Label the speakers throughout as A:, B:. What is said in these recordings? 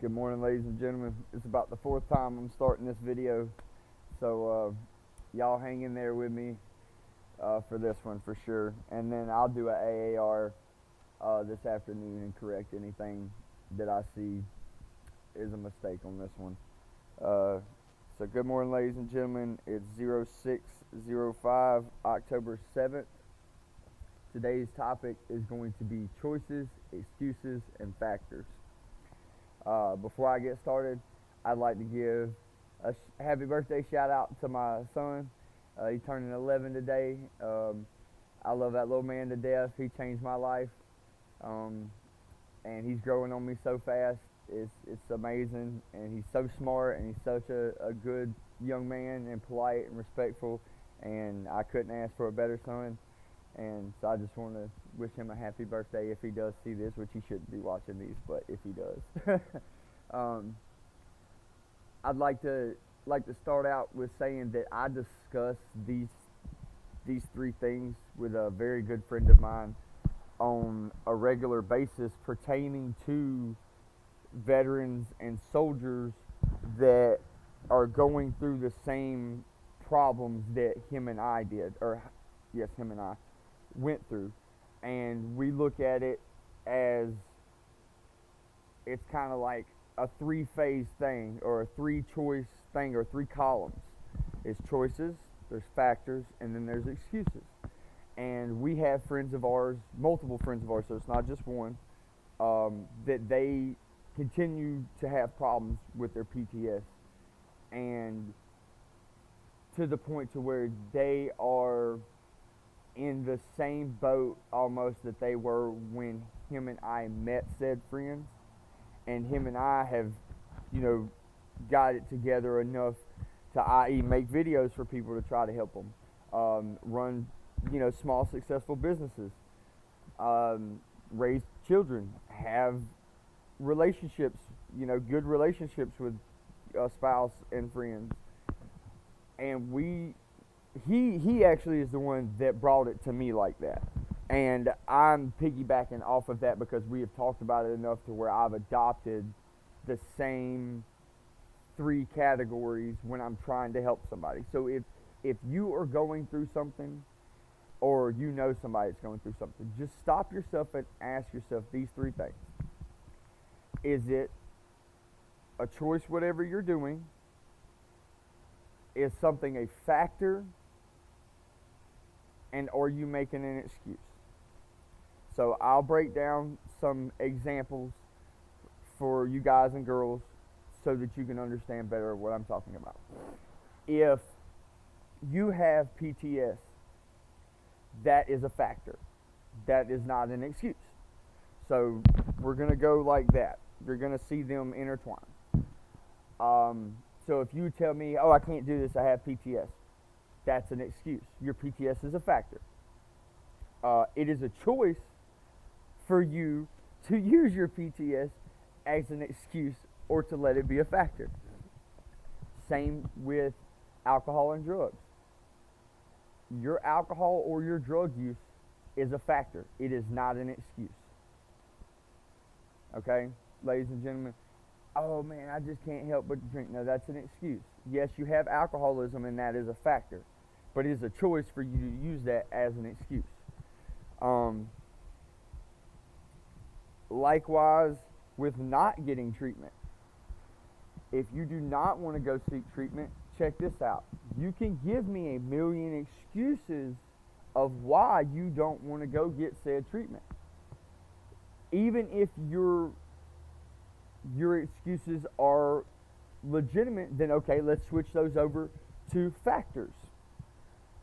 A: Good morning, ladies and gentlemen. It's about the fourth time I'm starting this video, so y'all hang in there with me for this one for sure. And then I'll do a AAR this afternoon and correct anything that I see is a mistake on this one. So good morning, ladies and gentlemen. It's 06/05, October 7th. Today's topic is going to be choices, excuses, and factors. Before I get started, I'd like to give a happy birthday shout out to my son. He's turning 11 today. I love that little man to death. He changed my life, and he's growing on me so fast. It's amazing, and he's so smart, and he's such a good young man, and polite and respectful, and I couldn't ask for a better son. And so I just want to wish him a happy birthday if he does see this, which he shouldn't be watching these, but if he does. I'd like to start out with saying that I discuss these three things with a very good friend of mine on a regular basis pertaining to veterans and soldiers that are going through the same problems that him and I went through. And we look at it as it's kind of like a three-phase thing, or a three-choice thing, or three columns. It's choices, there's factors, and then there's excuses. And we have friends of ours, multiple friends of ours, so it's not just one, that they continue to have problems with their PTS, and to the point to where they are in the same boat almost that they were when him and I met said friends. And him and I have, got it together enough to, i.e., make videos for people to try to help them run, small successful businesses, raise children, have relationships, good relationships with a spouse and friends. And he actually is the one that brought it to me like that. And I'm piggybacking off of that because we have talked about it enough to where I've adopted the same three categories when I'm trying to help somebody. So if you are going through something, or somebody that's going through something, just stop yourself and ask yourself these three things. Is it a choice, whatever you're doing? Is something a factor? And are you making an excuse? So I'll break down some examples for you guys and girls so that you can understand better what I'm talking about. If you have PTS, that is a factor. That is not an excuse. So we're going to go like that. You're going to see them intertwine. So if you tell me, I can't do this, I have PTS, that's an excuse. Your PTS is a factor. It is a choice for you to use your PTS as an excuse or to let it be a factor. Same with alcohol and drugs. Your alcohol or your drug use is a factor. It is not an excuse. Okay, ladies and gentlemen? Oh man, I just can't help but drink. No, that's an excuse. Yes, you have alcoholism and that is a factor, but it is a choice for you to use that as an excuse. Likewise, with not getting treatment. If you do not want to go seek treatment, check this out. You can give me a million excuses of why you don't want to go get said treatment. Even if your excuses are legitimate, then okay, let's switch those over to factors.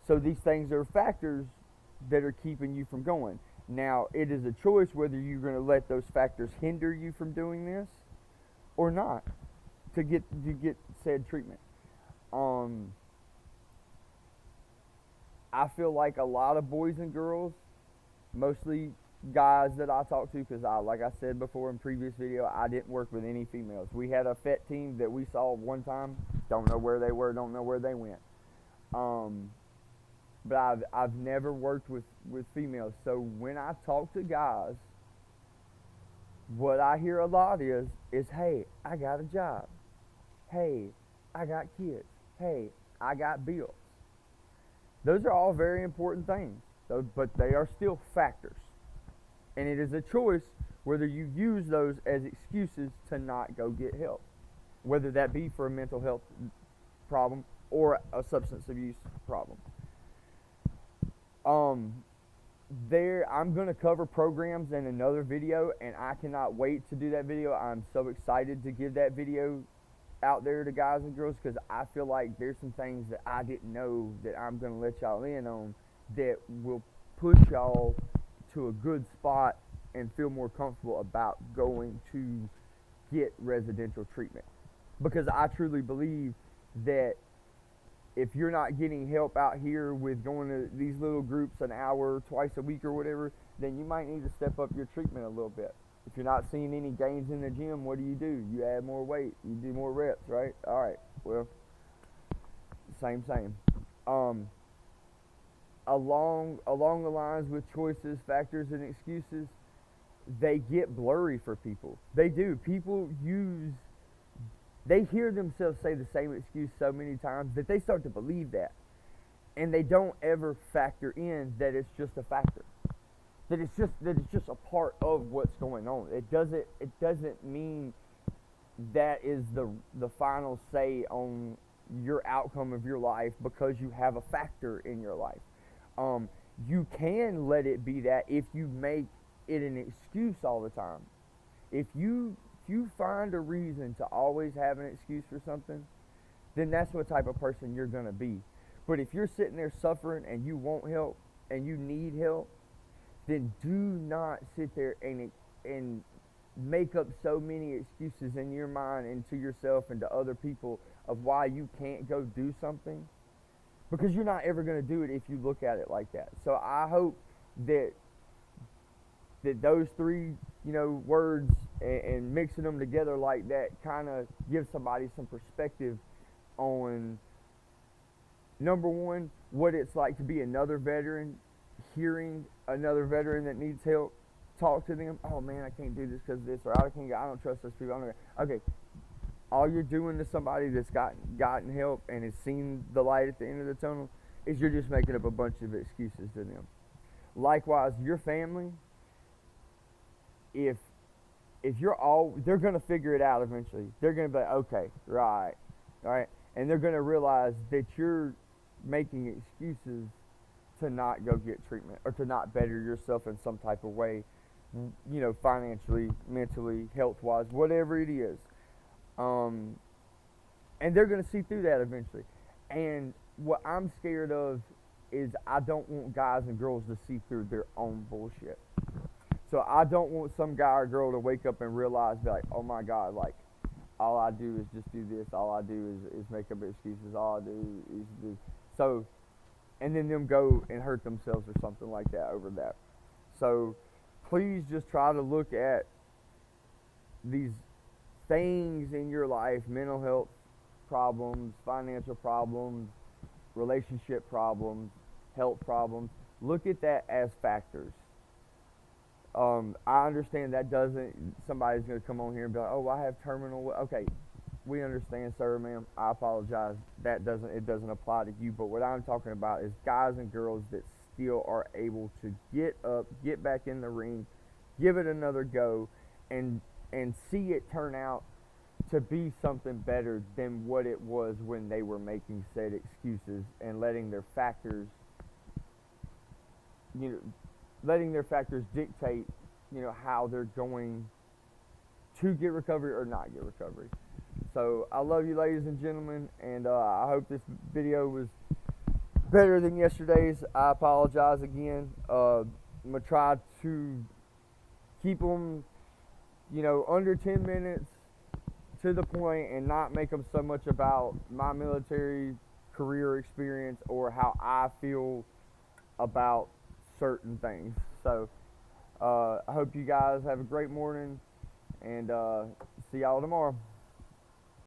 A: So these things are factors that are keeping you from going. Now, it is a choice whether you're going to let those factors hinder you from doing this or not to get said treatment. I feel like a lot of boys and girls, mostly guys that I talk to, because like I said before in previous video, I didn't work with any females. We had a FET team that we saw one time, don't know where they were, don't know where they went. But I've never worked with females. So when I talk to guys, What I hear a lot is, hey, I got a job. Hey, I got kids. Hey, I got bills. Those are all very important things, but they are still factors. And it is a choice whether you use those as excuses to not go get help, whether that be for a mental health problem or a substance abuse problem. Um, I'm going to cover programs in another video, and I cannot wait to do that video. I'm so excited to give that video out there to guys and girls, because I feel like there's some things that I didn't know that I'm going to let y'all in on that will push y'all to a good spot and feel more comfortable about going to get residential treatment. Because I truly believe that if you're not getting help out here with going to these little groups an hour twice a week or whatever, then you might need to step up your treatment a little bit. If you're not seeing any gains in the gym, what do? You add more weight, you do more reps, right? All right, well, same. Along the lines with choices, factors, and excuses, they get blurry for people. They do. They hear themselves say the same excuse so many times that they start to believe that. And they don't ever factor in that it's just a factor. That it's just a part of what's going on. It doesn't mean that is the final say on your outcome of your life because you have a factor in your life. You can let it be that if you make it an excuse all the time. If you find a reason to always have an excuse for something, then that's what type of person you're going to be. But if you're sitting there suffering and you want help and you need help, then do not sit there and make up so many excuses in your mind and to yourself and to other people of why you can't go do something, because you're not ever going to do it if you look at it like that. So I hope that those three, words and mixing them together like that kind of gives somebody some perspective on, number one, what it's like to be another veteran, hearing another veteran that needs help talk to them. Oh man, I can't do this because of this, or I don't trust those people. Okay, all you're doing to somebody that's gotten help and has seen the light at the end of the tunnel is you're just making up a bunch of excuses to them. Likewise, your family, if they're gonna figure it out eventually. They're gonna be like, okay, right, all right, and they're gonna realize that you're making excuses to not go get treatment or to not better yourself in some type of way, financially, mentally, health-wise, whatever it is. And they're gonna see through that eventually. And what I'm scared of is I don't want guys and girls to see through their own bullshit. So I don't want some guy or girl to wake up and realize, be like, oh my God, like, all I do is just do this. All I do is make up excuses. All I do is do. So, and then them go and hurt themselves or something like that over that. So please just try to look at these things in your life, mental health problems, financial problems, relationship problems, health problems. Look at that as factors. I understand that somebody's going to come on here and be like, oh, I have terminal. Okay, we understand, sir, ma'am. I apologize. It doesn't apply to you. But what I'm talking about is guys and girls that still are able to get up, get back in the ring, give it another go, and see it turn out to be something better than what it was when they were making said excuses and letting their factors dictate, how they're going to get recovery or not get recovery. So I love you, ladies and gentlemen, and I hope this video was better than yesterday's. I apologize again. I'm gonna try to keep them, under 10 minutes, to the point, and not make them so much about my military career experience or how I feel about certain things. So I hope you guys have a great morning, and see y'all tomorrow.